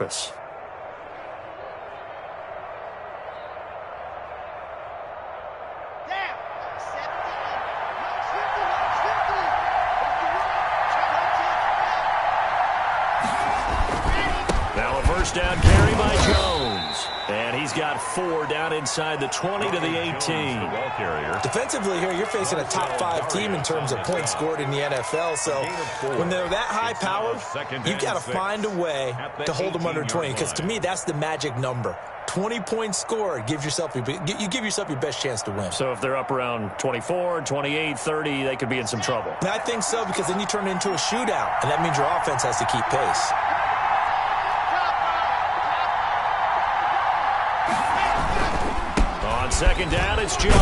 Now a first down carry by Jones. And he's got 4 down inside the 20 to the 18. Defensively here, you're facing a top 5 team in terms of points scored in the NFL. So when they're that high powered, you've got to find a way to hold them under 20. Because to me, that's the magic number. 20 points scored, you give yourself your best chance to win. So if they're up around 24, 28, 30, they could be in some trouble. And I think so, because then you turn it into a shootout, and that means your offense has to keep pace. On second down, it's Jones.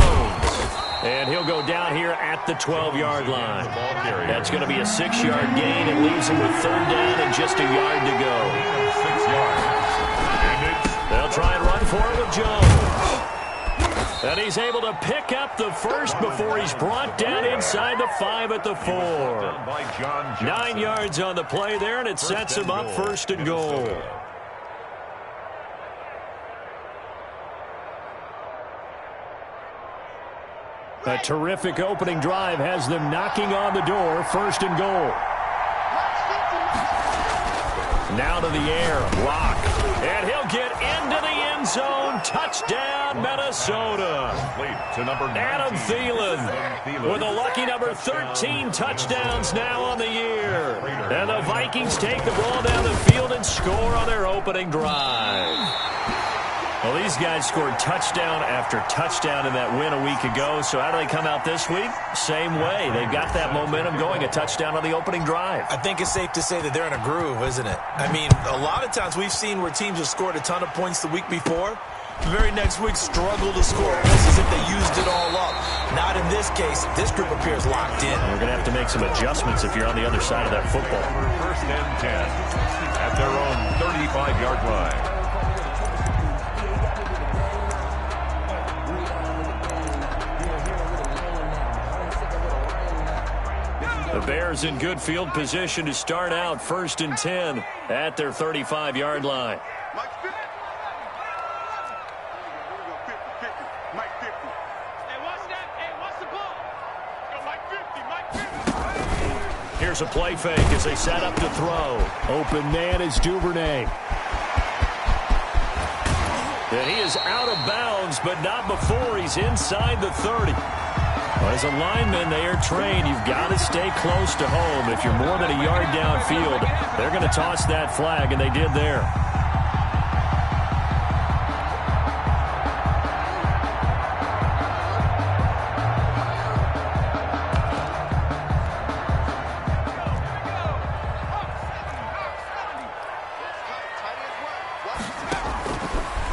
And he'll go down here at the 12-yard line. That's going to be a 6-yard gain. It leaves him with third down and just a yard to go. 6 yards. They'll try and run for it with Jones. And he's able to pick up the first before he's brought down inside the 5 at the 4. 9 yards on the play there, and it sets him up first and goal. A terrific opening drive has them knocking on the door, first and goal. Now to the air, Rock. And he'll get into the end zone. Touchdown, Minnesota. Adam Thielen with a lucky number 13 touchdowns now on the year. And the Vikings take the ball down the field and score on their opening drive. Well, these guys scored touchdown after touchdown in that win a week ago. So how do they come out this week? Same way. They've got that momentum going, a touchdown on the opening drive. I think it's safe to say that they're in a groove, isn't it? I mean, a lot of times we've seen where teams have scored a ton of points the week before. The very next week struggle to score points as if they used it all up. Not in this case. This group appears locked in. We're going to have to make some adjustments if you're on the other side of that football. First and 10 at their own 35-yard line. The Bears in good field position to start out first and 10 at their 35-yard line. Here's a play fake as they set up to throw. Open man is Duvernay. And he is out of bounds, but not before he's inside the 30. Well, as a lineman, they are trained. You've got to stay close to home. If you're more than a yard downfield, they're going to toss that flag, and they did there.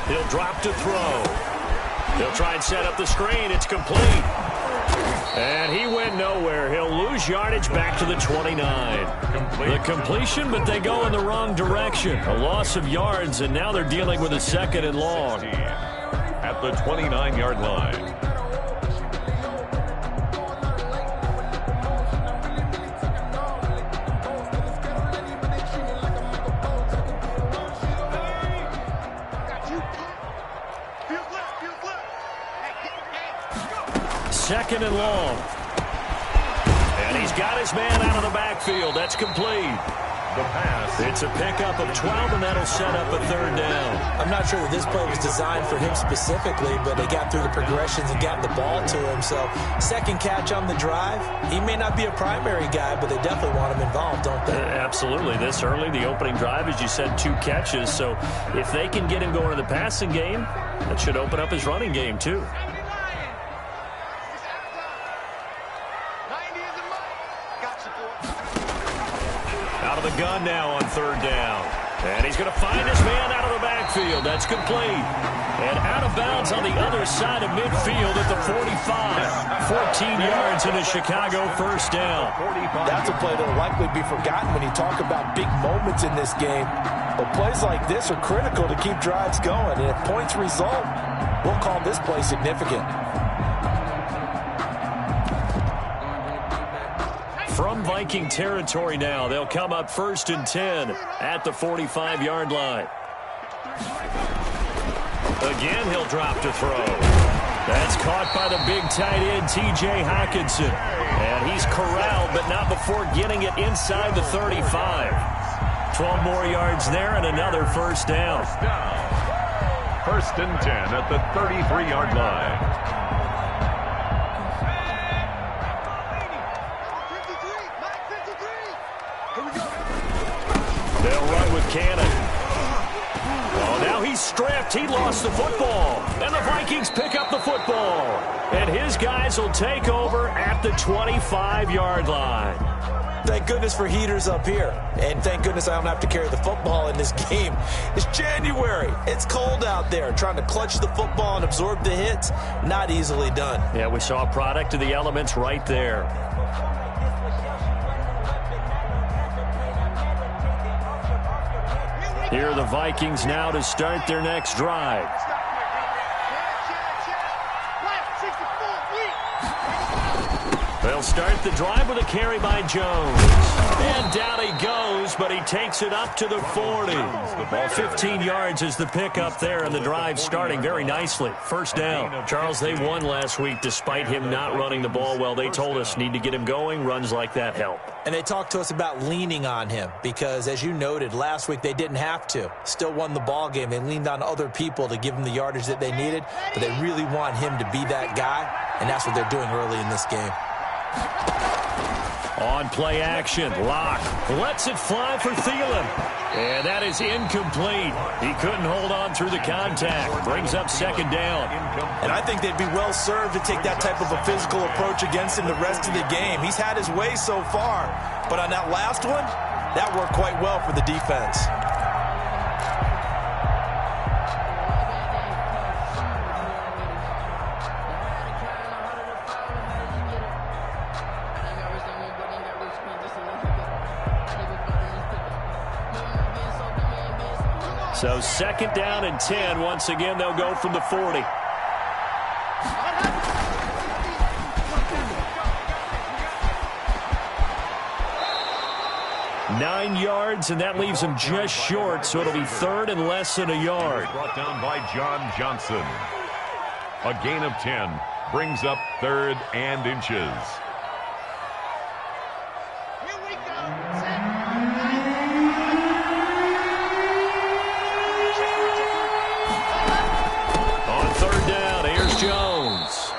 He'll drop to throw. He'll try and set up the screen. It's complete. And he went nowhere. He'll lose yardage back to the 29. The completion, but they go in the wrong direction. A loss of yards, and now they're dealing with a second and long. At the 29-yard line. Second and long. And he's got his man out of the backfield. That's complete. The pass. It's a pickup of 12, and that'll set up a third down. I'm not sure that this play was designed for him specifically, but they got through the progressions and got the ball to him. So second catch on the drive. He may not be a primary guy, but they definitely want him involved, don't they? Absolutely. This early, the opening drive, as you said, 2 catches. So if they can get him going in the passing game, that should open up his running game too. Out of the gun now on third down. And he's going to find his man out of the backfield. That's complete. And out of bounds on the other side of midfield at the 45. 14 yards and a Chicago first down. That's a play that will likely be forgotten when you talk about big moments in this game. But plays like this are critical to keep drives going. And if points result, we'll call this play significant. from Viking territory now. They'll come up 1st and 10 at the 45-yard line. Again, he'll drop to throw. That's caught by the big tight end, T.J. Hockenson. And he's corralled, but not before getting it inside the 35. 12 more yards there and another first down. 1st and 10 at the 33-yard line. They'll run with Cannon. Oh, now he's stripped. He lost the football. And the Vikings pick up the football. And his guys will take over at the 25-yard line. Thank goodness for heaters up here. And thank goodness I don't have to carry the football in this game. It's January. It's cold out there. Trying to clutch the football and absorb the hits, not easily done. Yeah, we saw a product of the elements right there. Here are the Vikings now to start their next drive. They'll start the drive with a carry by Jones. And down he goes, but he takes it up to the 40. Well, 15 yards is the pickup there, and the drive starting very nicely. First down. Charles, they won last week despite him not running the ball well. They told us need to get him going. Runs like that help. And they talked to us about leaning on him because, as you noted, last week they didn't have to. Still won the ball game. They leaned on other people to give them the yardage that they needed, but they really want him to be that guy, and that's what they're doing early in this game. On play action, Locke lets it fly for Thielen. And that is incomplete. He couldn't hold on through the contact. Brings up 2nd down. And I think they'd be well served to take that type of a physical approach against him the rest of the game. He's had his way so far. But on that last one, that worked quite well for the defense. So 2nd down and 10. Once again, they'll go from the 40. Nine yards, and that leaves him just short, so it'll be 3rd and less than a yard. Brought down by John Johnson. A gain of 10 brings up 3rd and inches.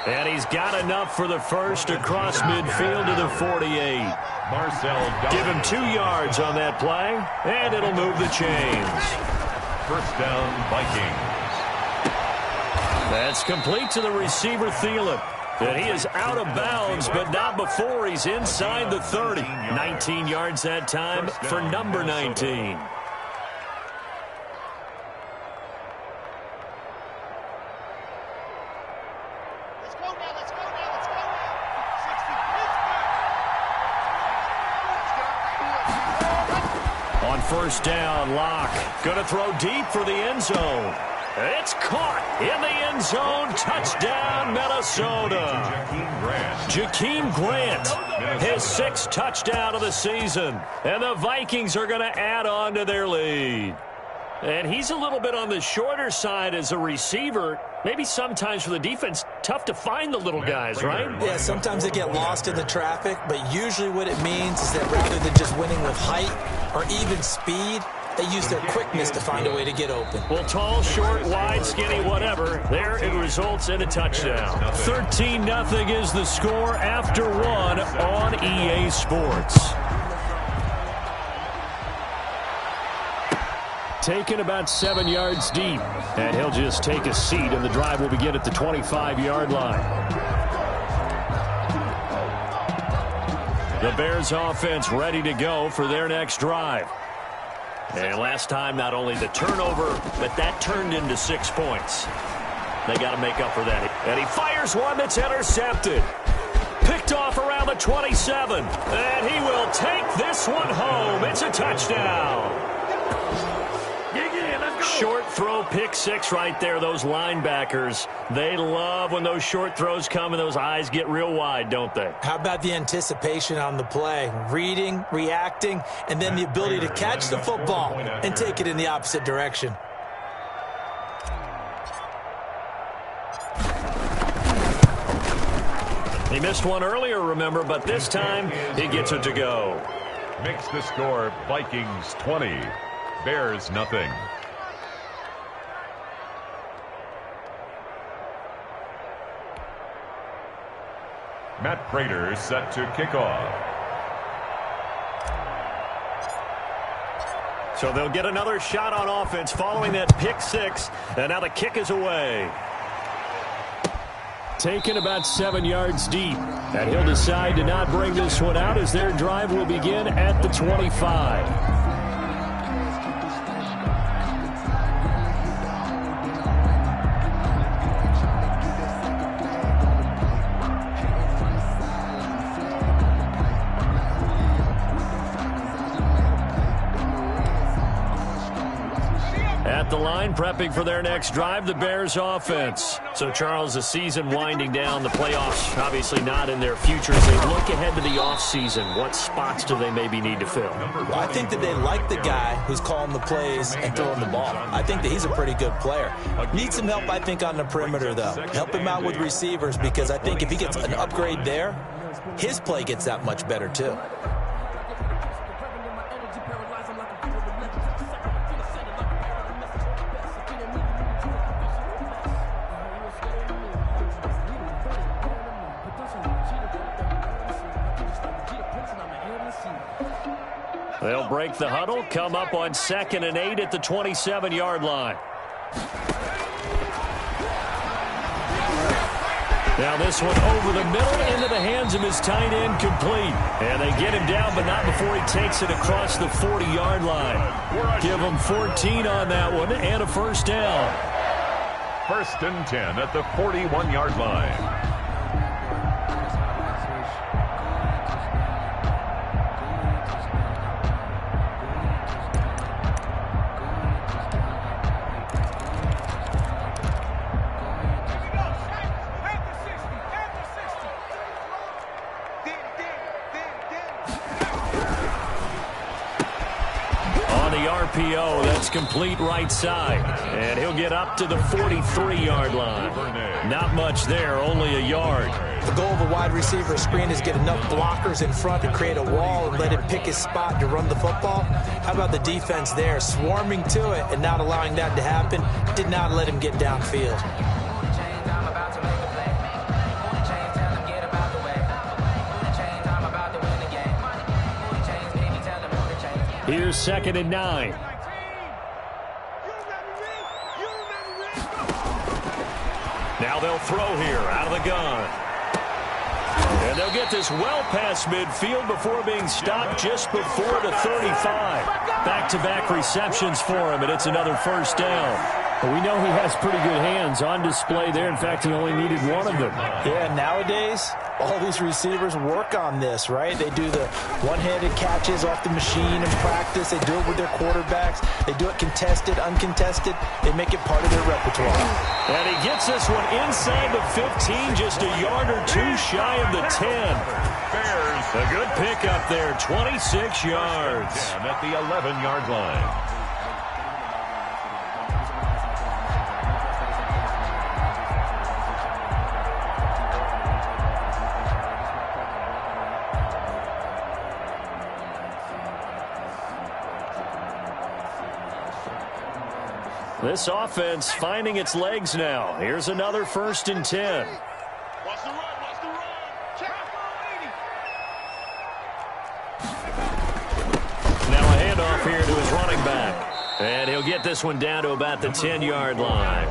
And he's got enough for the first across midfield to the 48. Give him 2 yards on that play, and it'll move the chains. 1st down, Vikings. That's complete to the receiver, Thielen. And he is out of bounds, but not before he's inside the 30. 19 yards that time for number 19. On 1st down, Locke going to throw deep for the end zone. It's caught in the end zone. Touchdown, Minnesota. Jakeem Grant, his 6th touchdown of the season. And the Vikings are going to add on to their lead. And he's a little bit on the shorter side as a receiver. Maybe sometimes for the defense, tough to find the little guys, right? Yeah, sometimes they get lost in the traffic, but usually what it means is that rather than just winning with height or even speed, they use their quickness to find a way to get open. Well, tall, short, wide, skinny, whatever, there it results in a touchdown. 13-0 is the score after 1 on EA Sports. Taken about 7 yards deep, and he'll just take a seat, and the drive will begin at the 25-yard line. The Bears offense ready to go for their next drive. And last time, not only the turnover, but that turned into 6 points. They got to make up for that. And he fires one that's intercepted. Picked off around the 27. And he will take this one home. It's a touchdown. Short throw, pick six right there. Those linebackers, they love when those short throws come and those eyes get real wide, don't they? How about the anticipation on the play? Reading, reacting, and then the ability to catch the football and take it in the opposite direction. He missed one earlier, remember, but this time he gets it to go. Makes the score Vikings 20, Bears nothing. Matt Prater set to kick off. So they'll get another shot on offense following that pick six, and now the kick is away. Taken about 7 yards deep, and he'll decide to not bring this one out as their drive will begin at the 25. At the line, prepping for their next drive, the Bears offense. So, Charles, the season winding down, the playoffs obviously not in their future. As they look ahead to the offseason, what spots do they maybe need to fill? Well, I think that they like the guy who's calling the plays and throwing the ball. I think that he's a pretty good player. Needs some help, I think, on the perimeter, though. Help him out with receivers, because I think if he gets an upgrade there, his play gets that much better, too. They'll break the huddle, come up on 2nd and 8 at the 27-yard line. Now this one over the middle into the hands of his tight end, complete. And they get him down, but not before he takes it across the 40-yard line. Give him 14 on that one and a first down. 1st and 10 at the 41-yard line. RPO, that's complete right side. And he'll get up to the 43-yard line. Not much there, only a yard. The goal of a wide receiver screen is get enough blockers in front to create a wall and let him pick his spot to run the football. How about the defense there, swarming to it and not allowing that to happen? Did not let him get downfield. Here's 2nd and 9. Now they'll throw here out of the gun. And they'll get this well past midfield before being stopped just before the 35. Back-to-back receptions for him, and it's another first down. But we know he has pretty good hands on display there. In fact, he only needed one of them. Yeah, nowadays, all these receivers work on this, right? They do the one-handed catches off the machine in practice. They do it with their quarterbacks. They do it contested, uncontested. They make it part of their repertoire. And he gets this one inside the 15, just a yard or two shy of the 10. Bears. A good pickup there, 26 yards. At the 11-yard line. This offense finding its legs now. Here's another 1st and 10. Watch the run, watch the run. Check. Now a handoff here to his running back. And he'll get this one down to about the 10-yard line.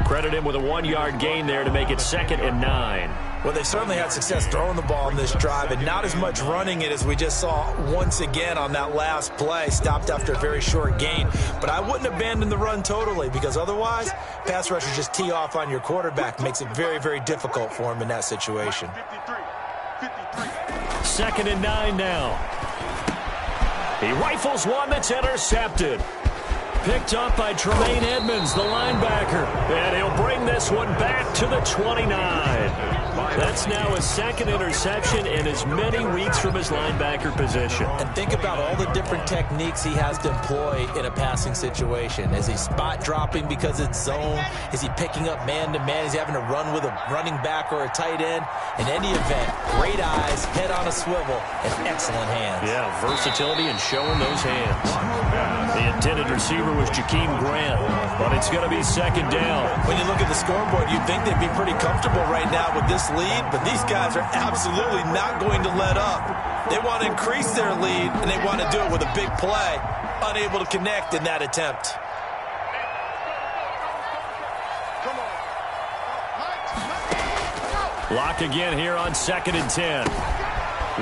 Credit him with a 1-yard gain there to make it 2nd and 9. Well, they certainly had success throwing the ball in this drive, and not as much running it as we just saw once again on that last play. Stopped after a very short gain. But I wouldn't abandon the run totally, because otherwise, pass rushers just tee off on your quarterback. Makes it very, very difficult for him in that situation. 2nd and 9 now. He rifles one that's intercepted. Picked up by Tremaine Edmonds, the linebacker. And he'll bring this one back to the 29. That's now his second interception in as many weeks from his linebacker position. And think about all the different techniques he has to employ in a passing situation. Is he spot dropping because it's zone? Is he picking up man-to-man? Is he having to run with a running back or a tight end? In any event, great eyes, head on a swivel, and excellent hands. Yeah, versatility and showing those hands. The intended receiver was Jakeem Grant, but it's going to be second down. When you look at the scoreboard, you'd think they'd be pretty comfortable right now with this lead, but these guys are absolutely not going to let up. They want to increase their lead, and they want to do it with a big play. Unable to connect in that attempt. Lock again here on 2nd and 10.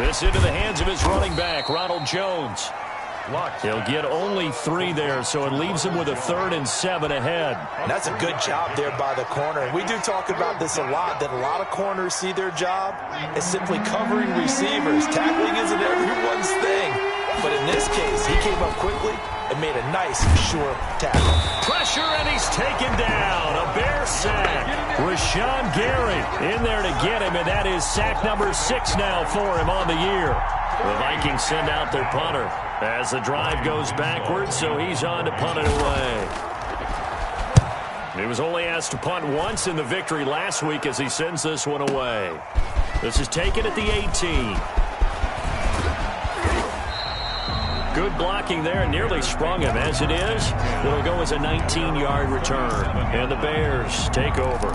This into the hands of his running back, Ronald Jones. He'll get only 3 there, so it leaves him with a 3rd and 7 ahead. And that's a good job there by the corner. And we do talk about this a lot, that a lot of corners see their job as simply covering receivers. Tackling isn't everyone's thing. But in this case, he came up quickly and made a nice, sure tackle. Pressure, and he's taken down. A Bear sack. Rashawn Gary in there to get him, and that is sack number 6 now for him on the year. The Vikings send out their punter as the drive goes backwards, so he's on to punt it away. He was only asked to punt once in the victory last week as he sends this one away. This is taken at the 18. Good blocking there, and nearly sprung him. As it is, it'll go as a 19-yard return, and the Bears take over.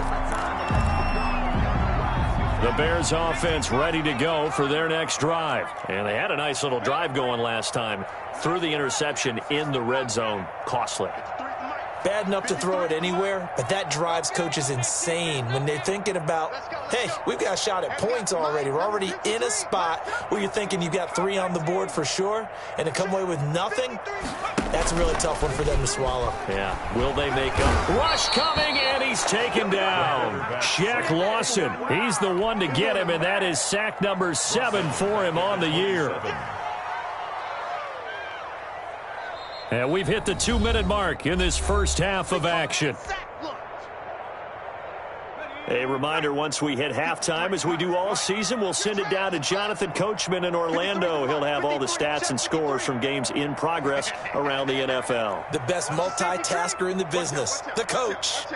The Bears offense ready to go for their next drive. And they had a nice little drive going last time. Threw the interception in the red zone. Costly. Bad enough to throw it anywhere, but that drives coaches insane when they're thinking about, hey, we've got a shot at points already. We're already in a spot where you're thinking you've got 3 on the board for sure, and to come away with nothing, that's a really tough one for them to swallow. Yeah, will they make up? Rush coming, and he's taken down. Shaq Lawson, he's the one to get him, and that is sack number 7 for him on the year. And we've hit the 2-minute mark in this first half of action. A reminder, once we hit halftime, as we do all season, we'll send it down to Jonathan Coachman in Orlando. He'll have all the stats and scores from games in progress around the NFL. The best multitasker in the business, the coach.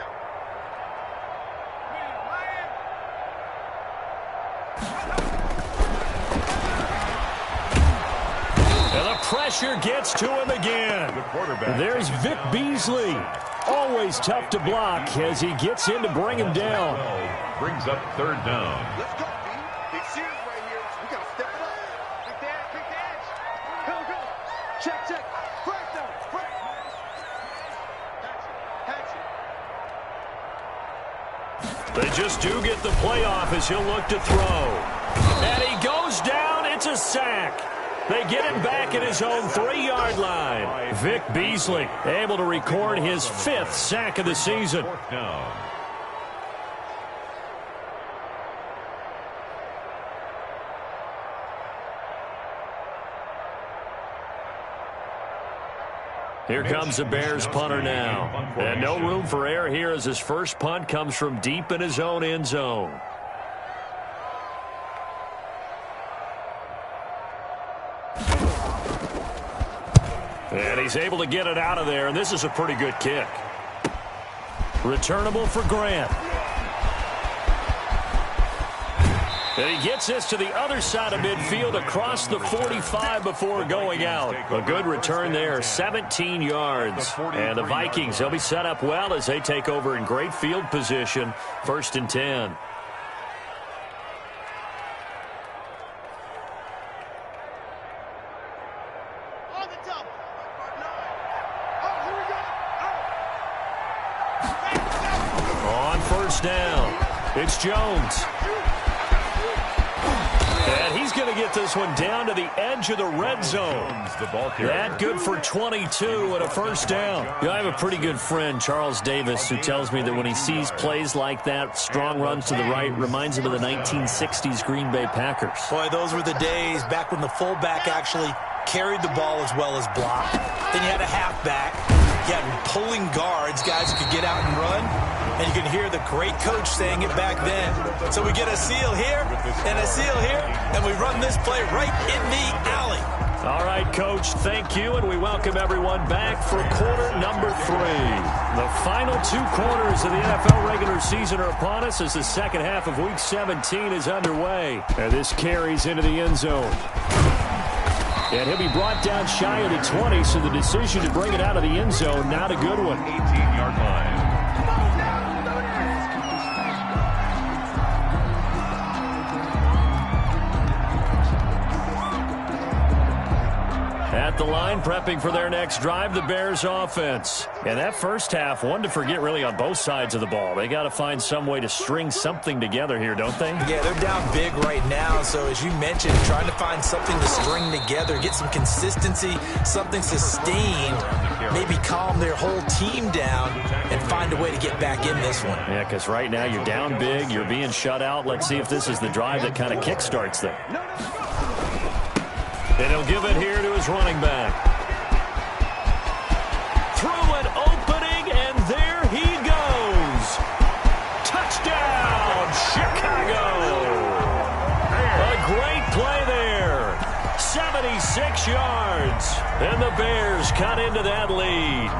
Pressure gets to him again. There's Vic Beasley. Always tough to block as he gets in to bring him down. Brings up 3rd down. Let's go, B. Big series right here. We got to step it up. Quick dash. Go, go. Check. Break down. They just do get the playoff as he'll look to throw. And he goes down. It's a sack. They get him back at his own 3-yard line. Vic Beasley able to record his 5th sack of the season. 4th down. Here comes the Bears punter now. And no room for error here as his first punt comes from deep in his own end zone. And he's able to get it out of there, and this is a pretty good kick. Returnable for Grant. And he gets this to the other side of midfield across the 45 before going out. A good return there, 17 yards. And the Vikings, they'll be set up well as they take over in great field position. 1st and 10. On 1st down, it's Jones. And he's going to get this one down to the edge of the red zone. That good for 22 and a 1st down. You know, I have a pretty good friend, Charles Davis, who tells me that when he sees plays like that, strong runs to the right, reminds him of the 1960s Green Bay Packers. Boy, those were the days back when the fullback actually carried the ball as well as blocked. Then you had a halfback Yeah, pulling guards, guys who could get out and run. And you can hear the great coach saying it back then. So we get a seal here and a seal here, and we run this play right in the alley. All right, Coach, thank you, and we welcome everyone back for quarter number 3. The final 2 quarters of the NFL regular season are upon us as the second half of Week 17 is underway. And this carries into the end zone. And he'll be brought down shy of the 20, so the decision to bring it out of the end zone, not a good one. 18-yard line. At the line, prepping for their next drive, the Bears offense. And that first half, one to forget really on both sides of the ball. They got to find some way to string something together here, don't they? Yeah, they're down big right now. So as you mentioned, trying to find something to string together, get some consistency, something sustained, maybe calm their whole team down and find a way to get back in this one. Yeah, because right now you're down big, you're being shut out. Let's see if this is the drive that kind of kickstarts them. And he'll give it here to his running back. Through an opening, and there he goes. Touchdown, Chicago. A great play there. 76 yards. And the Bears cut into that lead.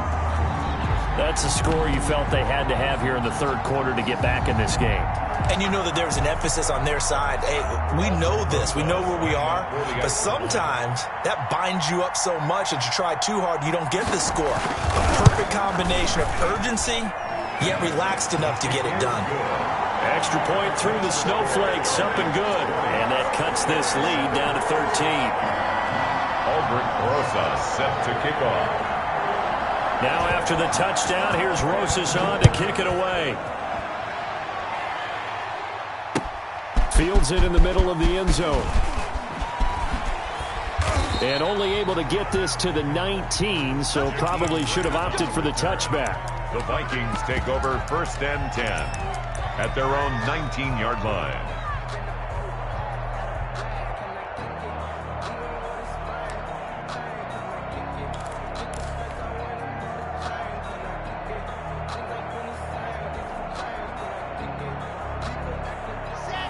That's a score you felt they had to have here in the third quarter to get back in this game. And you know that there was an emphasis on their side. Hey, we know this. We know where we are. But sometimes that binds you up so much that you try too hard, you don't get the score. A perfect combination of urgency, yet relaxed enough to get it done. Extra point through the snowflakes. Something good. And that cuts this lead down to 13. Aldrich Rosas set to kick off. Now after the touchdown, here's Rosas on to kick it away. Fields it in the middle of the end zone. And only able to get this to the 19, so probably should have opted for the touchback. The Vikings take over 1st and 10 at their own 19-yard line.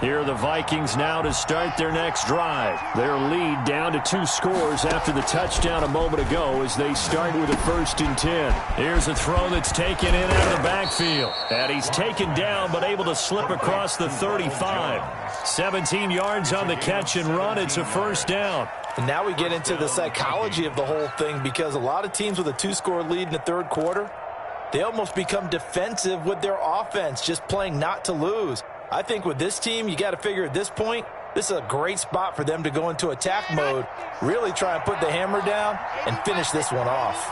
Here are the Vikings now to start their next drive. Their lead down to 2 scores after the touchdown a moment ago as they start with a 1st and 10. Here's a throw that's taken in out of the backfield. And he's taken down but able to slip across the 35. 17 yards on the catch and run. It's a 1st down. And now we get into the psychology of the whole thing because a lot of teams with a 2-score lead in the third quarter, they almost become defensive with their offense, just playing not to lose. I think with this team, you got to figure at this point, this is a great spot for them to go into attack mode, really try and put the hammer down and finish this one off.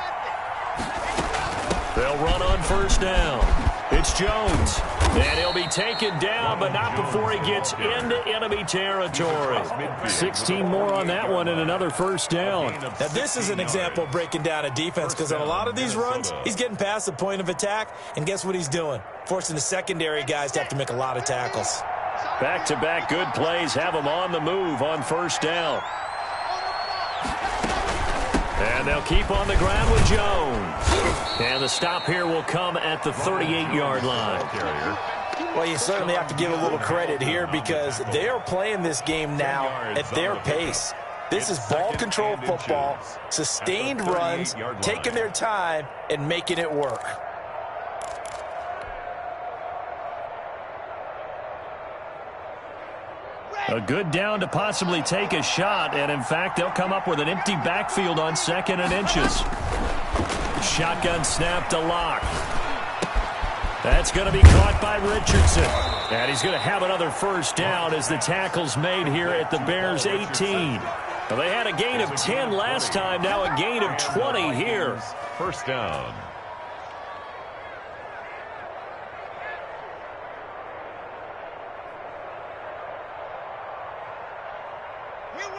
They'll run on 1st down. It's Jones. And he'll be taken down, but not before he gets into enemy territory. 16 more on that one and another 1st down. Now, this is an example of breaking down a defense because on a lot of these runs, he's getting past the point of attack, and guess what he's doing? Forcing the secondary guys to have to make a lot of tackles. Back-to-back good plays have them on the move on 1st down. And they'll keep on the ground with Jones. And the stop here will come at the 38-yard line. Well, you certainly have to give a little credit here because they are playing this game now at their pace. This is ball control football, sustained runs, taking their time, and making it work. A good down to possibly take a shot, and in fact, they'll come up with an empty backfield on 2nd and inches. Shotgun snap to Locke. That's going to be caught by Richardson. And he's going to have another 1st down as the tackle's made here at the Bears' 18. Well, they had a gain of 10 last time, now a gain of 20 here. 1st down.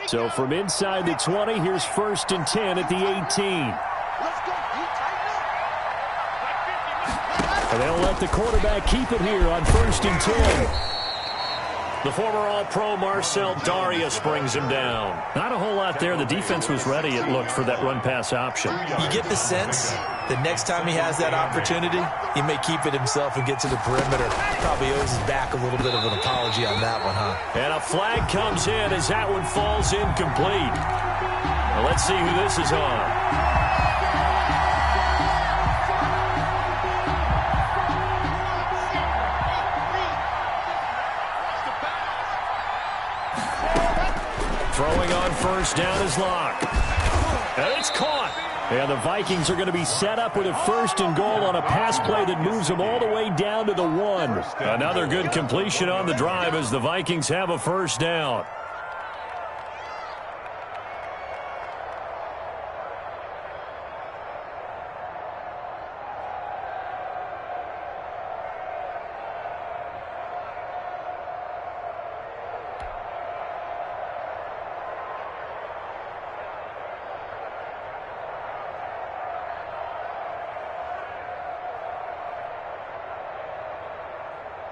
So from inside the 20, here's 1st and 10 at the 18. And they'll let the quarterback keep it here on 1st and 10. The former All-Pro Marcel Darius brings him down. Not a whole lot there. The defense was ready, it looked, for that run-pass option. You get the sense The next time he has that opportunity, he may keep it himself and get to the perimeter. Probably owes his back a little bit of an apology on that one, huh? And a flag comes in as that one falls incomplete. Well, let's see who this is on. Throwing on first down is Locke. And it's caught. And the Vikings are going to be set up with a 1st and goal on a pass play that moves them all the way down to the 1. Another good completion on the drive as the Vikings have a 1st down.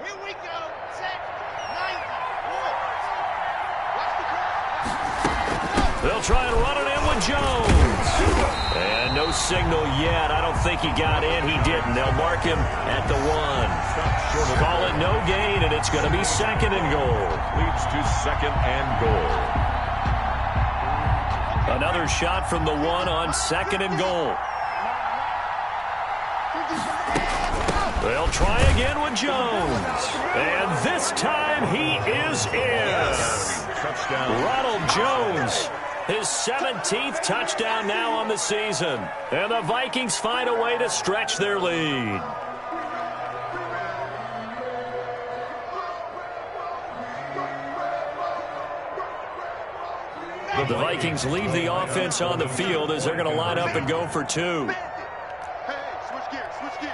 Here we go. Set. 90. Watch the clock. They'll try and run it in with Jones. And no signal yet. I don't think he got in. He didn't. They'll mark him at the 1. Call it no gain, and it's going to be 2nd and goal. Leads to 2nd and goal. Another shot from the 1 on 2nd and goal. They'll try again with Jones. And this time he is in. Touchdown. Ronald Jones, his 17th touchdown now on the season. And the Vikings find a way to stretch their lead. The Vikings leave the offense on the field as they're going to line up and go for 2. Hey, switch gears, switch gears.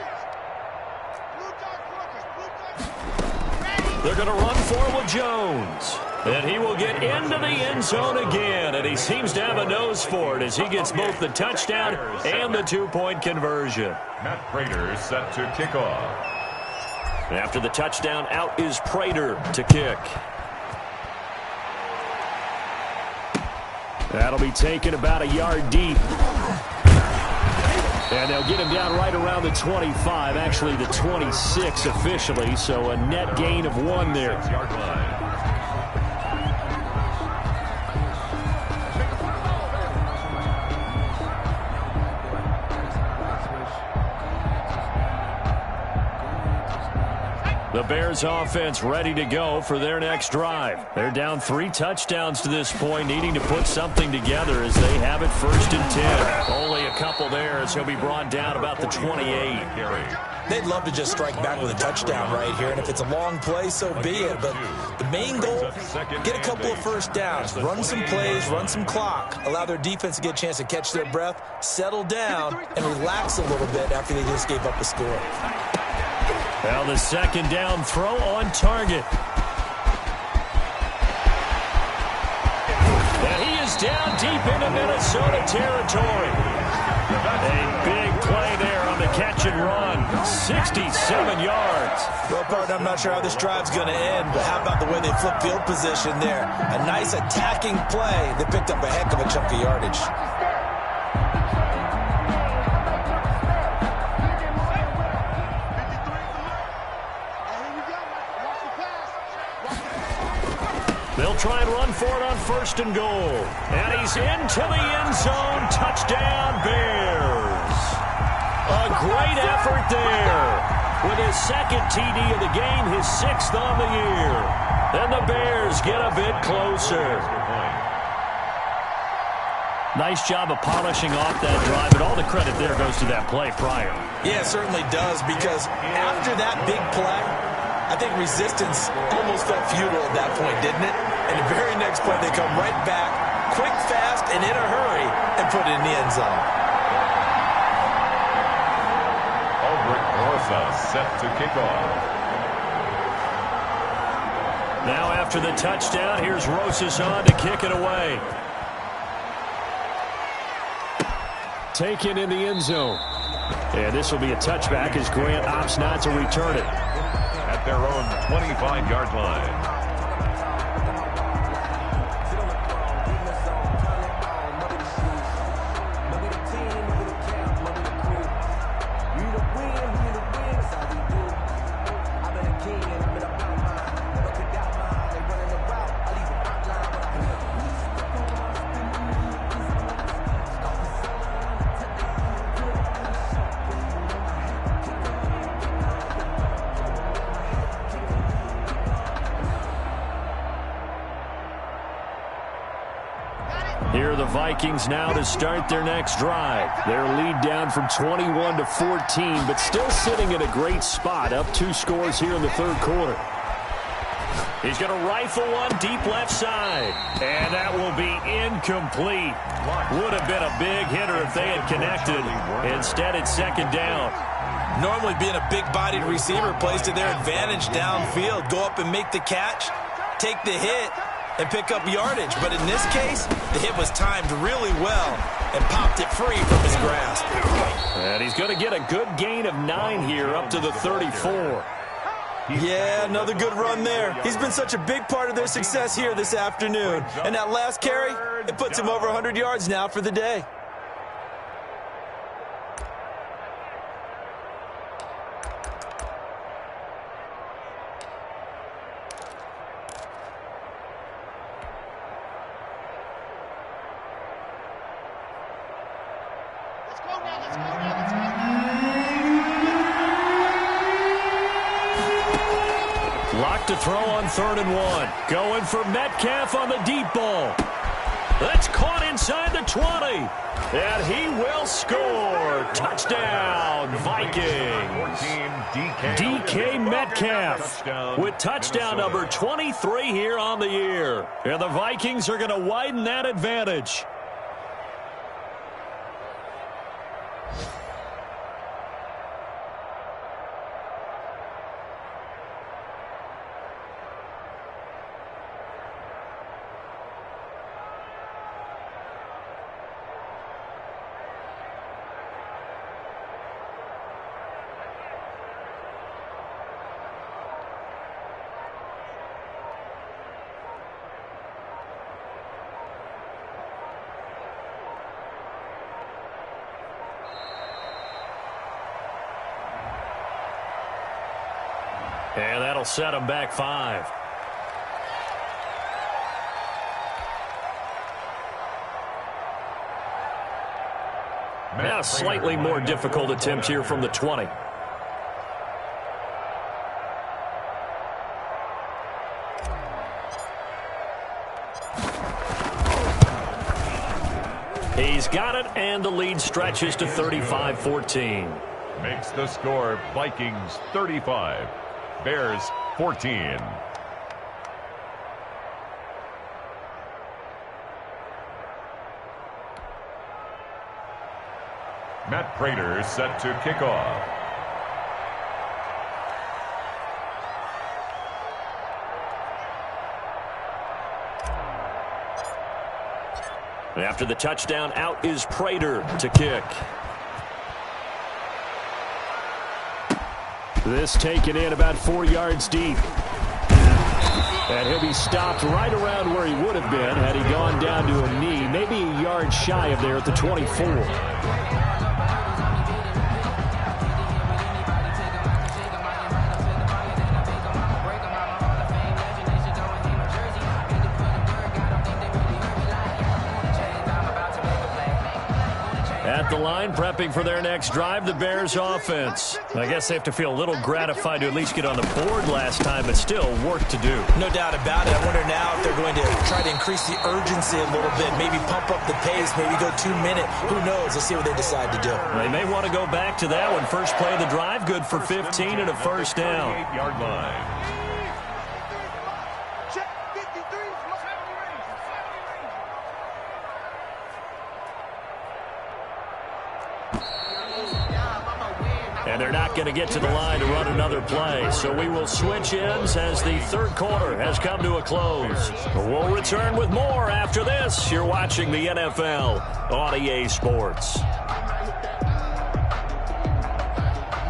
They're going to run for it with Jones. And he will get into the end zone again. And he seems to have a nose for it as he gets both the touchdown and the 2-point conversion. Matt Prater set to kick off. After the touchdown, out is Prater to kick. That'll be taken about a yard deep. And they'll get him down right around the 25, actually the 26 officially, so a net gain of 1 there. 6-yard line. The Bears offense ready to go for their next drive. They're down 3 touchdowns to this point, needing to put something together as they have it 1st and 10. Only a couple there as he'll be brought down about the 28. They'd love to just strike back with a touchdown right here, and if it's a long play, so be it. But the main goal, get a couple of 1st downs, run some plays, run some clock, allow their defense to get a chance to catch their breath, settle down, and relax a little bit after they just gave up a score. Well, the 2nd down throw on target. And he is down deep into Minnesota territory. A big play there on the catch and run. 67 yards. Well, partner, I'm not sure how this drive's going to end, but how about the way they flip field position there? A nice attacking play. They picked up a heck of a chunk of yardage. They'll try and run for it on 1st and goal. And he's into the end zone. Touchdown, Bears. A great effort there. With his 2nd TD of the game, his 6th on the year. Then the Bears get a bit closer. Nice job of polishing off that drive, but all the credit there goes to that play prior. Yeah, it certainly does, because after that big play, I think resistance almost felt futile at that point, didn't it? And the very next play, they come right back, quick, fast, and in a hurry, and put it in the end zone. Ulrich Rosa set to kick off. Now after the touchdown, here's Rosas on to kick it away. Taken in the end zone. And this will be a touchback as Grant opts not to return it. At their own 25-yard line. the Vikings now to start their next drive. Their lead down from 21 to 14, but still sitting in a great spot, up 2 scores here in the third quarter. He's going to rifle one deep left side, and that will be incomplete. Would have been a big hitter if they had connected. Instead, it's second down. Normally being a big-bodied receiver plays to their advantage downfield. Go up and make the catch, take the hit, and pick up yardage. But in this case, the hit was timed really well and popped it free from his grasp. And he's going to get a good gain of 9 here up to the 34. Yeah, another good run there. He's been such a big part of their success here this afternoon. And that last carry, it puts him over 100 yards now for the day. To throw on 3rd and 1. Going for Metcalf on the deep ball. That's caught inside the 20. And he will score. Touchdown, Vikings. DK Metcalf with touchdown number 23 here on the year. And the Vikings are going to widen that advantage. And that'll set him back 5. Now slightly more difficult attempt here from the 20. He's got it, and the lead stretches to 35-14. Makes the score Vikings 35. Bears 14. Matt Prater set to kick off. After the touchdown, out is Prater to kick. This taken in about 4 yards deep. And he'll be stopped right around where he would have been had he gone down to a knee, maybe a yard shy of there at the 24. At the line, prepping for their next drive, the Bears offense. I guess they have to feel a little gratified to at least get on the board last time, but still work to do. No doubt about it. I wonder now if they're going to try to increase the urgency a little bit, maybe pump up the pace, maybe go 2 minute. Who knows? Let's see what they decide to do. They may want to go back to that one. First play of the drive, good for 15 and a first down. 8-yard line. And they're not going to get to the line to run another play. So we will switch ends as the third quarter has come to a close. We'll return with more after this. You're watching the NFL on EA Sports.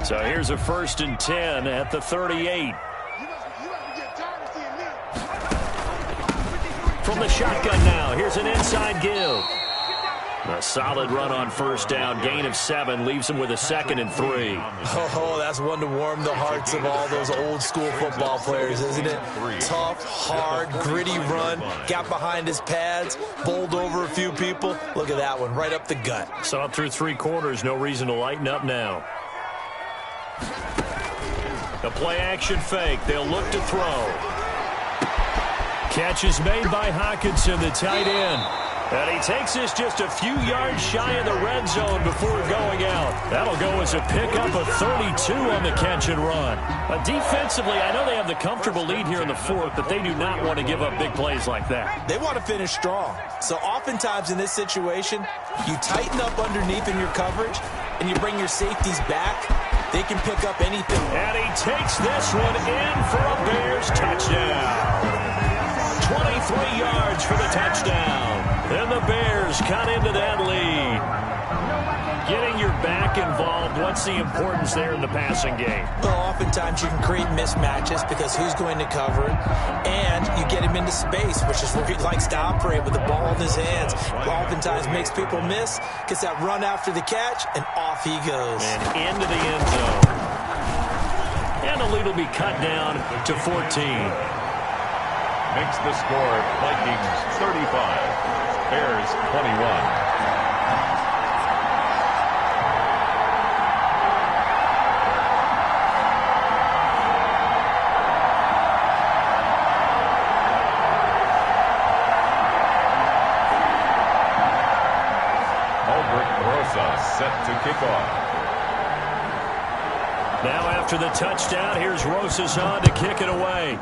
So here's a 1st and 10 at the 38. From the shotgun now, here's an inside give. A solid run on first down, gain of 7, leaves him with a 2nd and 3. Oh, that's one to warm the hearts of all those old school football players, isn't it? Tough, hard, gritty run, got behind his pads, bowled over a few people. Look at that one, right up the gut. So up through 3 quarters, no reason to lighten up now. A play action fake, they'll look to throw. Catch is made by Hawkinson, the tight end. And he takes this just a few yards shy of the red zone before going out. That'll go as a pickup of 32 on the catch and run. Defensively, I know they have the comfortable lead here in the fourth, but they do not want to give up big plays like that. They want to finish strong. So oftentimes in this situation, you tighten up underneath in your coverage, and you bring your safeties back. They can pick up anything. And he takes this one in for a Bears touchdown. 23 yards for the touchdown. And the Bears cut into that lead. Getting your back involved, what's the importance there in the passing game? Well, oftentimes you can create mismatches because who's going to cover it, and you get him into space, which is where he likes to operate with the ball in his hands. Oftentimes makes people miss, gets that run after the catch, and off he goes. And into the end zone. And the lead will be cut down to 14. Makes the score Vikings 35. Bears 21. Set to kick off. Now after the touchdown, here's Rosas on to kick it away.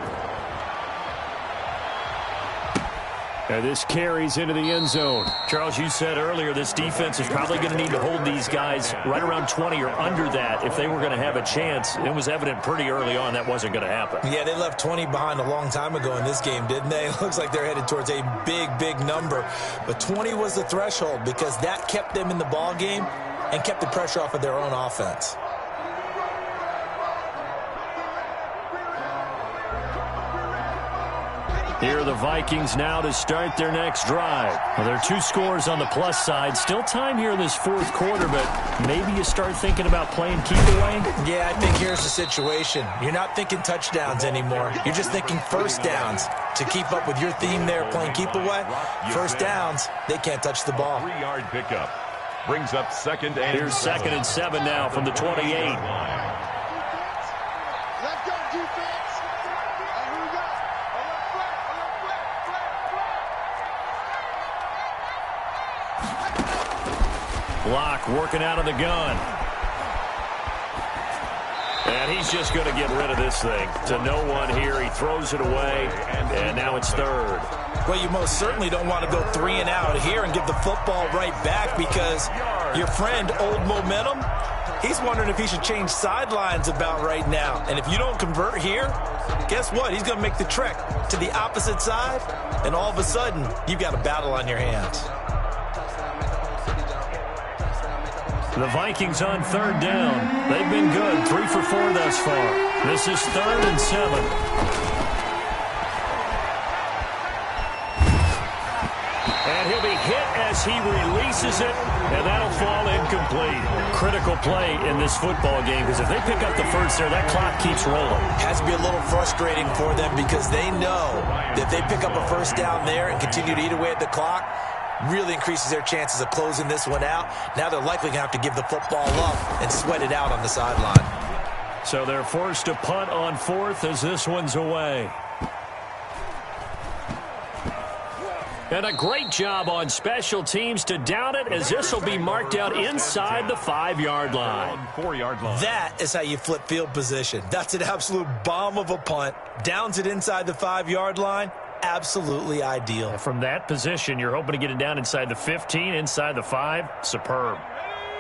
And this carries into the end zone. Charles, you said earlier this defense is probably going to need to hold these guys right around 20 or under that if they were going to have a chance. It was evident pretty early on that wasn't going to happen. Yeah, they left 20 behind a long time ago in this game, didn't they? It looks like they're headed towards a big number. But 20 was the threshold because that kept them in the ball game and kept the pressure off of their own offense. Here are the Vikings now to start their next drive. Well, there are 2 scores on the plus side. Still time here in this fourth quarter, but maybe you start thinking about playing keep away? Yeah, I think here's the situation. You're not thinking touchdowns anymore. You're just thinking first downs. To keep up with your theme there, playing keep away, first downs, they can't touch the ball. 3-yard pickup. Brings up second and Here's 2nd and 7 now from the 28. Let's go, defense. Here we go. Block working out of the gun. And he's just going to get rid of this thing. To no one here. He throws it away, and now it's 3rd. Well, you most certainly don't want to go 3 and out here and give the football right back because your friend, Old Momentum, he's wondering if he should change sidelines about right now. And if you don't convert here, guess what? He's going to make the trek to the opposite side, and all of a sudden, you've got a battle on your hands. The Vikings on 3rd down. They've been good. 3 for 4 thus far. This is 3rd and 7. And he'll be hit as he releases it, and that'll fall incomplete. Critical play in this football game, because if they pick up the first there, that clock keeps rolling. Has to be a little frustrating for them because they know that if they pick up a first down there and continue to eat away at the clock, really increases their chances of closing this one out. Now they're likely going to have to give the football up and sweat it out on the sideline. So they're forced to punt on 4th as this one's away. And a great job on special teams to down it, as this will be marked out inside the 5-yard line. 4-yard line. That is how you flip field position. That's an absolute bomb of a punt. Downs it inside the 5-yard line. Absolutely ideal. From that position, you're hoping to get it down inside the 15, inside the 5. Superb.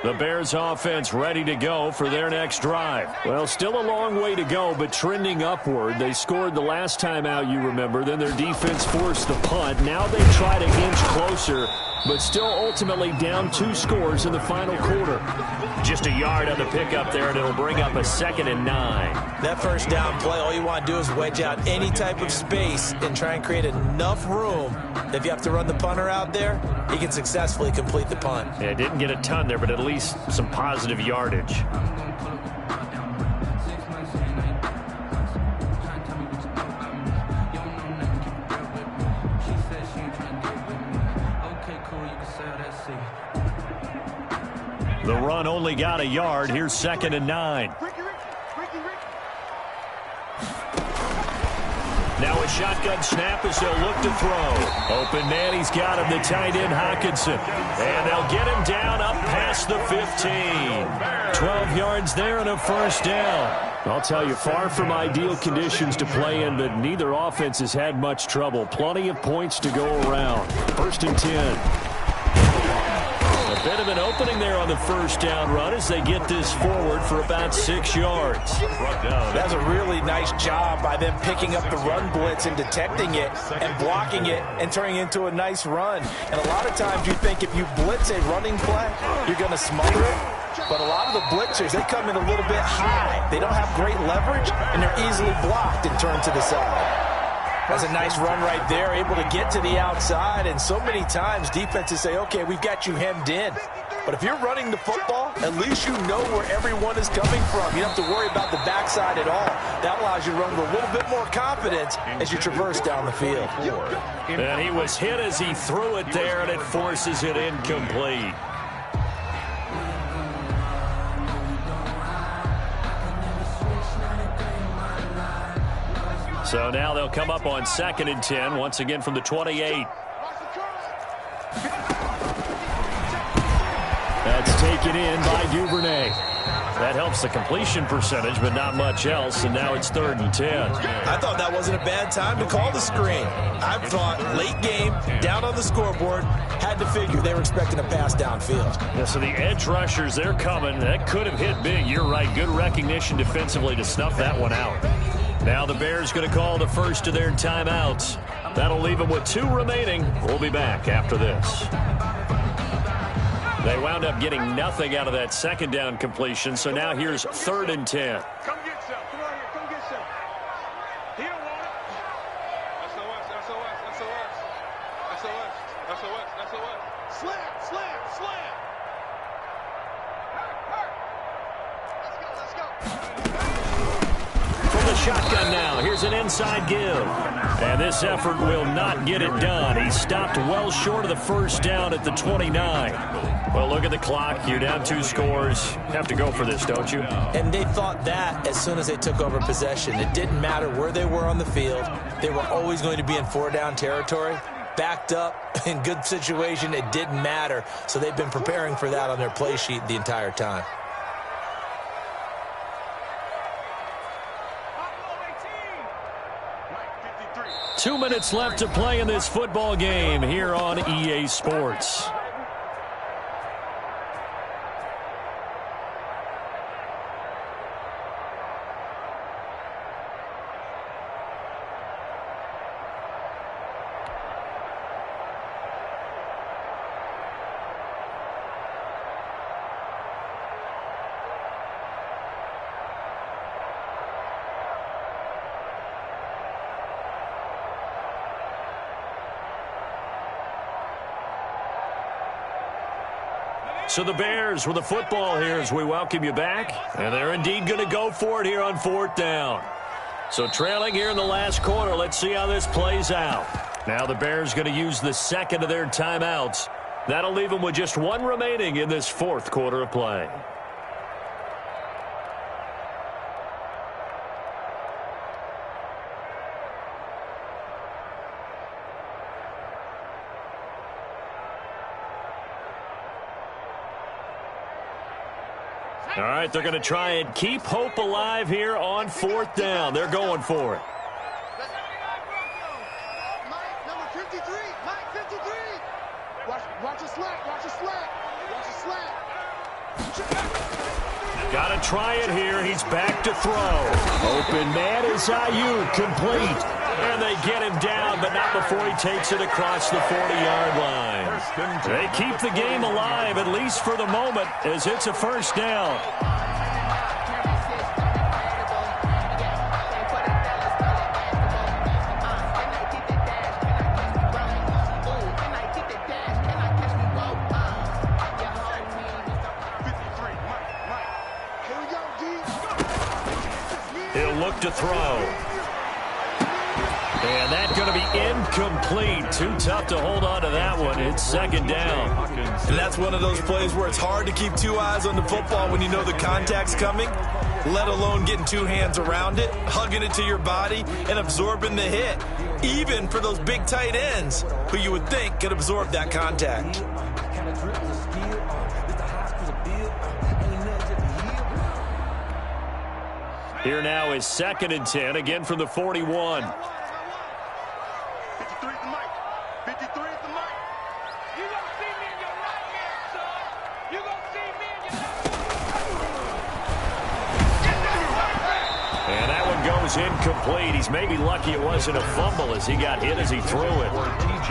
The Bears offense ready to go for their next drive. Well, still a long way to go, but trending upward. They scored the last time out, you remember. Then their defense forced the punt. Now they try to inch closer, but still ultimately down 2 scores in the final quarter. Just a yard on the pickup there, and it'll bring up a 2nd and 9. That first down play, all you want to do is wedge out any type of space and try and create enough room that if you have to run the punter out there, he can successfully complete the punt. Yeah, didn't get a ton there, but at least some positive yardage. The run only got a yard. Here's 2nd and 9. Now a shotgun snap as they'll look to throw. Open man, he's got him, the tight end Hockenson. And they'll get him down up past the 15. 12 yards there and a first down. I'll tell you, far from ideal conditions to play in, but neither offense has had much trouble. Plenty of points to go around. 1st and 10. A bit of an opening there on the first down run as they get this forward for about 6 yards. That's a really nice job by them picking up the run blitz and detecting it and blocking it and turning it into a nice run. And a lot of times you think if you blitz a running play, you're going to smother it. But a lot of the blitzers, they come in a little bit high. They don't have great leverage, and they're easily blocked and turned to the side. That's a nice run right there, able to get to the outside. And so many times defenses say, okay, we've got you hemmed in. But if you're running the football, at least you know where everyone is coming from. You don't have to worry about the backside at all. That allows you to run with a little bit more confidence as you traverse down the field. And he was hit as he threw it there, and it forces it incomplete. So now they'll come up on 2nd and 10, once again from the 28. That's taken in by Duvernay. That helps the completion percentage, but not much else, and now it's 3rd and 10. I thought that wasn't a bad time to call the screen. I thought late game, down on the scoreboard, had to figure they were expecting a pass downfield. Yeah, so the edge rushers, they're coming. That could have hit big. You're right. Good recognition defensively to snuff that one out. Now the Bears going to call the first of their timeouts. That'll leave them with 2 remaining. We'll be back after this. They wound up getting nothing out of that 2nd down completion, so now here's 3rd and 10. Come get some. Come on here. Come get some. He don't want it. SOS. Slam. Let's go. From the shotgun now, here's an inside give. And this effort will not get it done. He stopped well short of the first down at the 29. Well, look at the clock. You're down 2 scores. Have to go for this, don't you? And they thought that as soon as they took over possession. It didn't matter where they were on the field. They were always going to be in 4-down territory. Backed up, in good situation, it didn't matter. So they've been preparing for that on their play sheet the entire time. Two minutes left to play in this football game here on EA Sports. So the Bears with the football here as we welcome you back. And they're indeed going to go for it here on 4th down. So trailing here in the last quarter. Let's see how this plays out. Now the Bears going to use the 2nd of their timeouts. That'll leave them with just 1 remaining in this 4th quarter of play. All right, they're going to try and keep hope alive here on 4th down. They're going for it. Mike, number 53. Mike, 53. Watch a slap. Watch a slap. Watch a slap. Got to try it here. He's back to throw. Open man is Ayuk, complete. And they get him down, but not before he takes it across the 40-yard line. They keep the game alive, at least for the moment, as it's a first down. He'll look to throw. And that's going to be incomplete. Too tough to hold on to that one. It's 2nd down. And that's one of those plays where it's hard to keep 2 eyes on the football when you know the contact's coming. let alone getting two hands around it, hugging it to your body, and absorbing the hit. Even for those big tight ends, who you would think could absorb that contact. Here now is 2nd and 10, again from the 41. 53 at the mic. 53 at the mic. You gonna see me in your nightmare, son. You gonna see me in your And that one goes incomplete. He's maybe lucky it wasn't a fumble as he got hit as he threw it.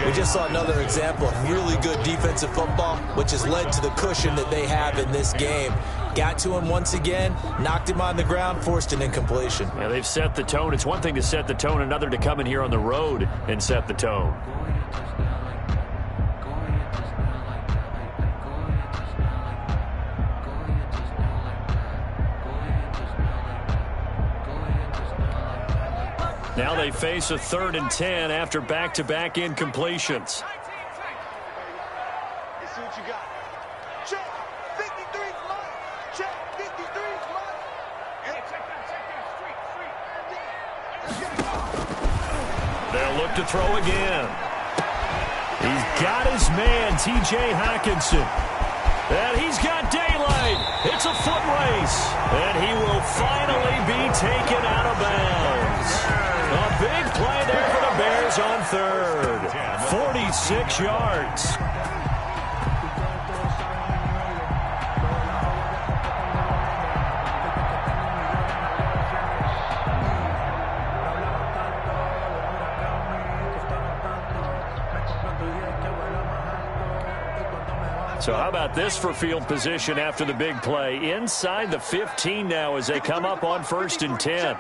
We just saw another example of really good defensive football, which has led to the cushion that they have in this game. Got to him once again, knocked him on the ground, forced an incompletion. Yeah, they've set the tone. It's one thing to set the tone, another to come in here on the road and set the tone. Now they face a 3rd and 10 after back-to-back incompletions. Let's see what you got. Check. 53's mine. Check. 53's mine. Hey, check that. Street. They'll look to throw again. He's got his man, T.J. Hockenson. And he's got daylight. It's a foot race. And he will finally be taken out of bounds. A big play there for the Bears on 3rd. 46 yards. So how about this for field position after the big play? Inside the 15 now as they come up on 1st and 10.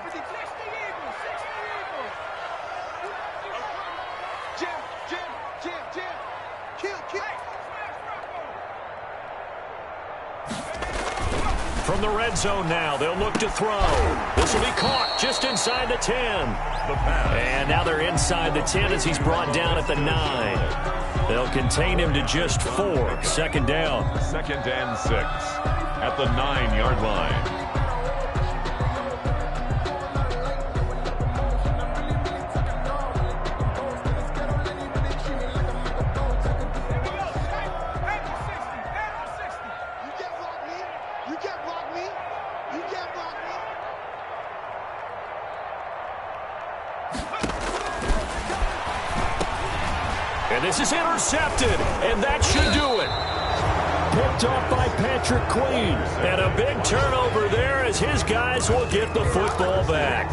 From the red zone now, they'll look to throw. This will be caught just inside the 10. And now they're inside the 10 as he's brought down at the 9. They'll contain him to just 4. 2nd down. 2nd and 6 at the 9-yard line. And this is intercepted, and that should do it. Picked off by Patrick Queen. And a big turnover there as his guys will get the football back.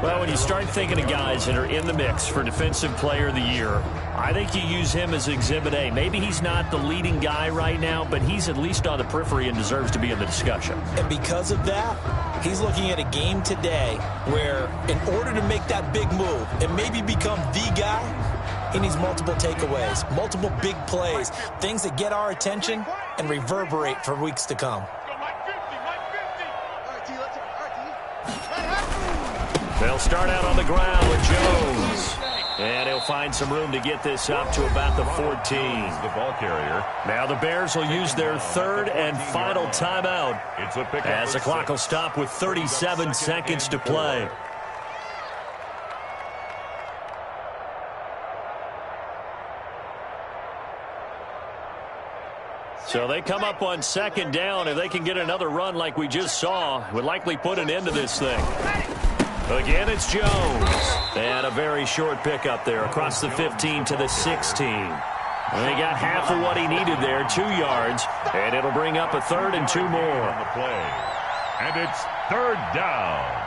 Well, when you start thinking of guys that are in the mix for Defensive Player of the Year, I think you use him as Exhibit A. Maybe he's not the leading guy right now, but he's at least on the periphery and deserves to be in the discussion. And because of that, he's looking at a game today where in order to make that big move and maybe become the guy, he needs multiple takeaways, multiple big plays, things that get our attention and reverberate for weeks to come. They'll start out on the ground with Jones. And he'll find some room to get this up to about the 14. The ball carrier. Now the Bears will use their 3rd and final timeout as the clock will stop with 37 seconds to play. So they come up on 2nd down. If they can get another run like we just saw, would likely put an end to this thing. Again, it's Jones. And a very short pickup there across the 15 to the 16. And they got half of what he needed there, 2 yards. And it'll bring up a 3rd and 2 more. On the play. And it's 3rd down.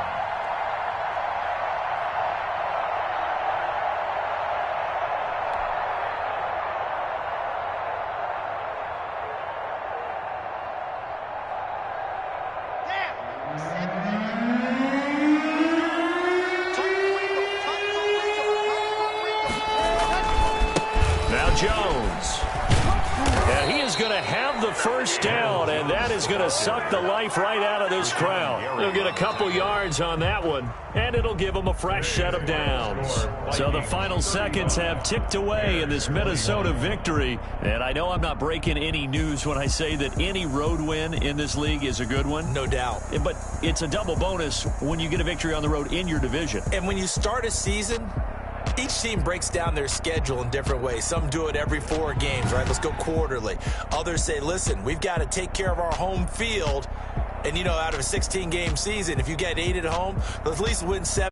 And he is going to have the first down, and that is going to suck the life right out of this crowd. They'll get a couple yards on that one, and it'll give them a fresh set of downs. So the final seconds have ticked away in this Minnesota victory. And I know I'm not breaking any news when I say that any road win in this league is a good one. No doubt. But it's a double bonus when you get a victory on the road in your division. And when you start a season, each team breaks down their schedule in different ways. Some do it every 4 games, right? Let's go quarterly. Others say, listen, we've got to take care of our home field. And, you know, out of a 16-game season, if you get 8 at home, let's at least win 7